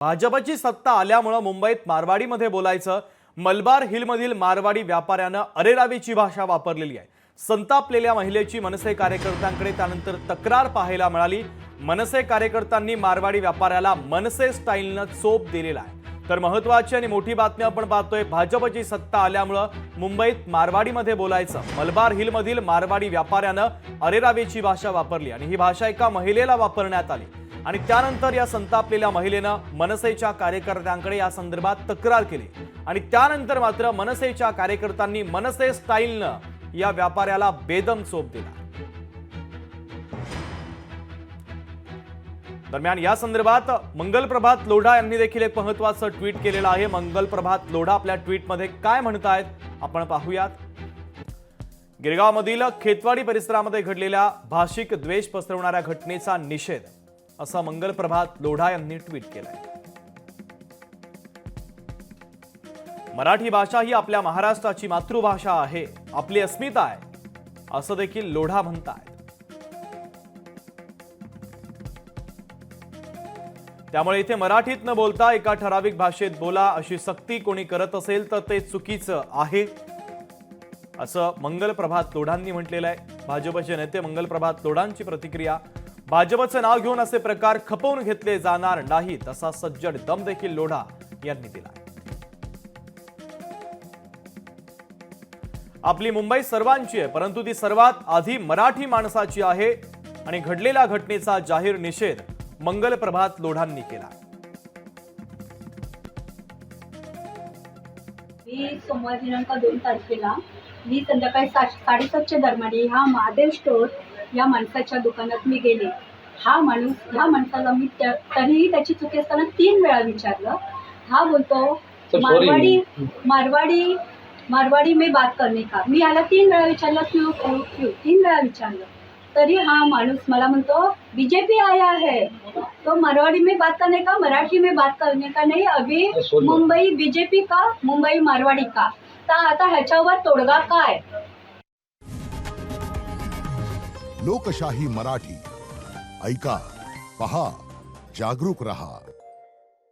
भाजपची सत्ता आल्यामुळे मुंबईत मारवाडीमध्ये बोलायचं। मलबार हिलमधील मारवाडी व्यापाऱ्यानं अरेरावीची भाषा वापरलेली आहे। संतापलेल्या महिलेची मनसे कार्यकर्त्यांकडे त्यानंतर तक्रार पाहायला मिळाली। मनसे कार्यकर्त्यांनी मारवाडी व्यापाऱ्याला मनसे स्टाईलनं चोप दिलेला आहे। तर महत्त्वाची आणि मोठी बातमी आपण पाहतोय, भाजपची सत्ता आल्यामुळे मुंबईत मारवाडीमध्ये बोलायचं। मलबार हिलमधील मारवाडी व्यापाऱ्यानं अरेरावीची भाषा वापरली आणि ही भाषा एका महिलेला वापरण्यात आली आणि त्यानंतर या संतापलेल्या महिलेनं मनसेच्या कार्यकर्त्यांकडे या संदर्भात तक्रार केली आणि त्यानंतर मात्र मनसेच्या कार्यकर्त्यांनी मनसे स्टाईलनं या व्यापाऱ्याला बेदम चोप दिला। दरम्यान या संदर्भात मंगल प्रभात लोढा यांनी देखील एक महत्त्वाचं ट्विट केलेलं आहे। मंगल प्रभात लोढा आपल्या ट्विटमध्ये काय म्हणतायत आपण पाहूयात। गिरगावमधील खेतवाडी परिसरामध्ये घडलेल्या भाषिक द्वेष पसरवणाऱ्या घटनेचा निषेध असं मंगल प्रभात लोढा यांनी ट्विट केलंय। मराठी भाषा ही आपल्या महाराष्ट्राची मातृभाषा आहे, आपली अस्मिता आहे असं देखील लोढा म्हणतात। त्यामुळे इथे मराठीत न बोलता एका ठराविक भाषेत बोला अशी सक्ती कोणी करत असेल तर ते चुकीचं आहे असं मंगल प्रभात लोढांनी म्हटलेलं आहे। भाजपचे नेते मंगल प्रभात लोढांची प्रतिक्रिया, भाजपचं नाव घेऊन असे प्रकार खपवून घेतले जाणार नाहीत असा सज्जड दम देखील लोढा यांनी दिला। आपली मुंबई सर्वांची आहे, परंतु ती सर्वात आधी मराठी माणसाची आहे आणि घडलेल्या घटनेचा जाहीर निषेध मंगल प्रभात लोढांनी केला। सोमवार दिनांक 2 तारखेला मी संध्याकाळी 7:30च्या दरम्यान ह्या महादेव स्टोर या माणसाच्या दुकानात मी गेले। ह्या माणसाला मी तरीही त्याची चुकी असताना 3 वेळा विचारलं। हा बोलतो मारवाडी में बात करने का। मी याला 3 वेळा विचारलं, क्यों 3 वेळा विचारलं तरी हा माणूस मला म्हणतो बीजेपी आया है तो मारवाड़ी में बात करने का, मराठी में बात करने का नहीं, अभी मुंबई बीजेपी का, मुंबई मारवाडी का। तर आता ह्याच्यावर तोडगा काय? लोकशाही मराठी ऐका, पहा, जागरूक रहा।